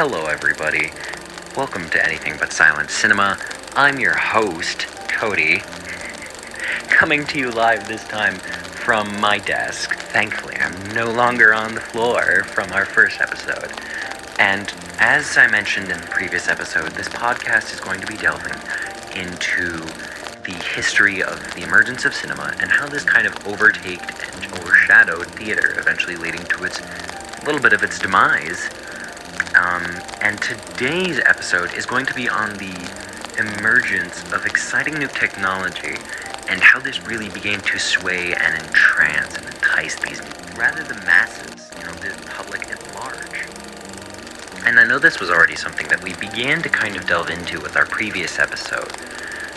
Hello, everybody. Welcome to Anything But Silent Cinema. I'm your host, Cody, coming to you live this time from my desk. Thankfully, I'm no longer on the floor from our first episode. And as I mentioned in the previous episode, this podcast is going to be delving into the history of the emergence of cinema and how this kind of overtaked and overshadowed theater, eventually leading to a little bit of its demise. And today's episode is going to be on the emergence of exciting new technology and how this really began to sway and entrance and entice these, rather the masses, the public at large. And I know this was already something that we began to kind of delve into with our previous episode,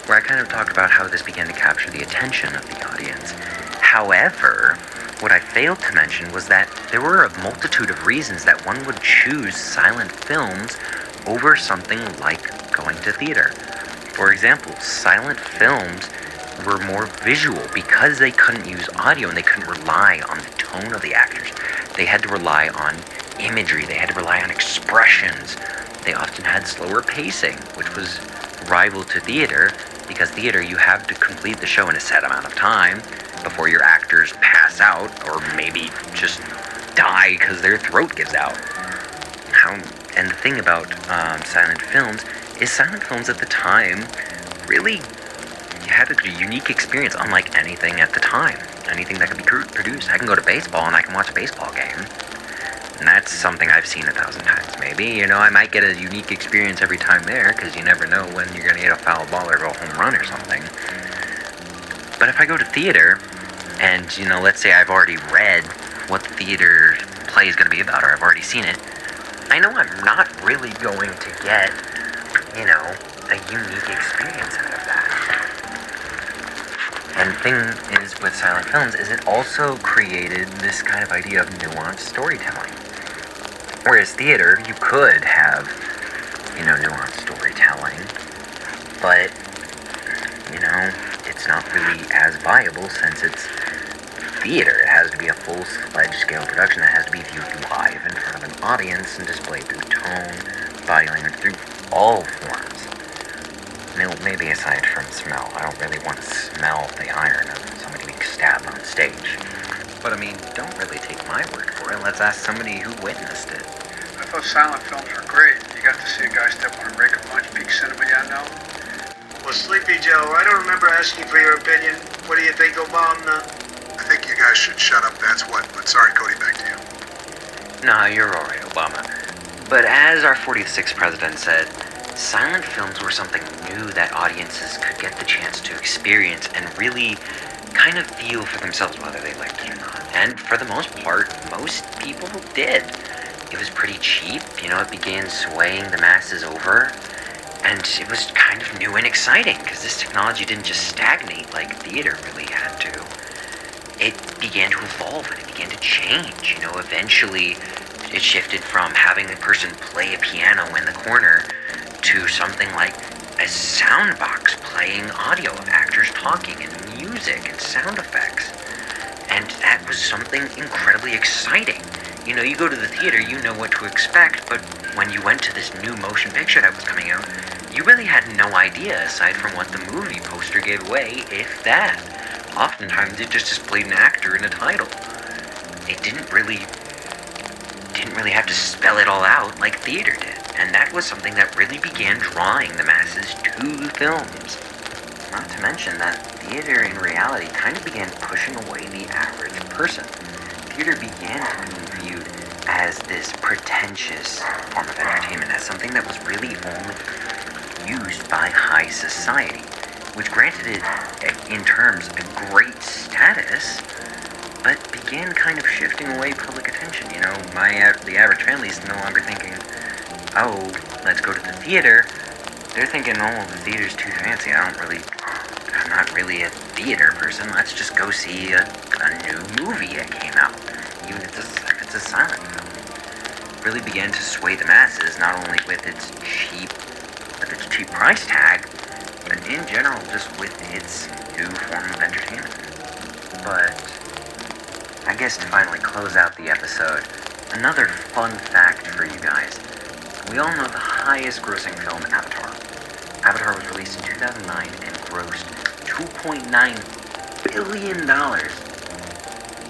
where I kind of talked about how this began to capture the attention of the audience. However, what I failed to mention was that there were a multitude of reasons that one would choose silent films over something like going to theater. For example, silent films were more visual because they couldn't use audio and they couldn't rely on the tone of the actors. They had to rely on imagery, they had to rely on expressions. They often had slower pacing, which was rival to theater, because theater you have to complete the show in a set amount of time before your actors pass out or maybe just die because their throat gives out. And the thing about silent films is silent films at the time really had a unique experience unlike anything at the time. Anything that could be produced. I can go to baseball and I can watch a baseball game. And that's something I've seen 1,000 times, maybe. I might get a unique experience every time there, because you never know when you're going to hit a foul ball or go home run or something. But if I go to theater, and, let's say I've already read what the theater play is going to be about, or I've already seen it, I know I'm not really going to get, a unique experience out of that. And the thing is with silent films is it also created this kind of idea of nuanced storytelling. Whereas theater, you could have, nuanced storytelling, but, it's not really as viable since it's theater. It has to be a full-fledged scale production that has to be viewed live in front of an audience and displayed through tone, body language, through all forms. Maybe aside from smell. I don't really want to smell the iron of somebody being stabbed on stage. But don't really take my word for it. Let's ask somebody who witnessed it. I thought silent films were great. You got to see a guy step on a rake of punch, peak cinema, now? Well, Sleepy Joe, I don't remember asking for your opinion. What do you think, Obama? I think you guys should shut up, that's what. But sorry, Cody, back to you. No, you're alright, Obama. But as our 46th president said, silent films were something new that audiences could get the chance to experience and really kind of feel for themselves whether they liked it or not. And for the most part, most people did. It was pretty cheap, it began swaying the masses over, and it was kind of new and exciting, because this technology didn't just stagnate like theater really had to. It began to evolve, and it began to change, eventually it shifted from having a person play a piano in the corner to something like a sound box playing audio of actors talking and music and sound effects. And that was something incredibly exciting. You go to the theater, you know what to expect, but when you went to this new motion picture that was coming out, you really had no idea aside from what the movie poster gave away, if that. Oftentimes it just displayed an actor and a title. It didn't really have to spell it all out like theater did. And that was something that really began drawing the masses to the films. Not to mention that theater in reality kind of began pushing away the average person. Theater began to be viewed as this pretentious form of entertainment, as something that was really only used by high society, which granted it, in terms, a great status, but began kind of shifting away public attention. The average family is no longer thinking, oh, let's go to the theater. They're thinking, oh, the theater's too fancy. I'm not really a theater person. Let's just go see a new movie that came out, even if it's a silent film. It really began to sway the masses, not only with its cheap price tag, but in general, just with its new form of entertainment. But I guess to finally close out the episode, another fun fact for you guys. We all know the highest grossing film, Avatar. Avatar was released in 2009 and grossed $2.9 billion.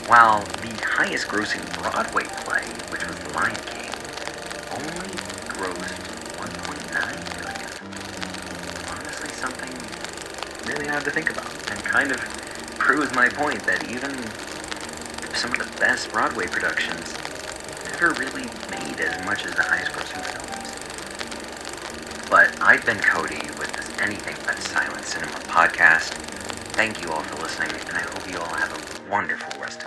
While the highest grossing Broadway play, which was The Lion King, only grossed $1.9 billion. Honestly, something really hard to think about, and kind of proves my point that even some of the best Broadway productions never really made as much as the highest grossing films. But I've been Cody with this Anything But Silent Cinema podcast. Thank you all for listening, and I hope you all have a wonderful rest of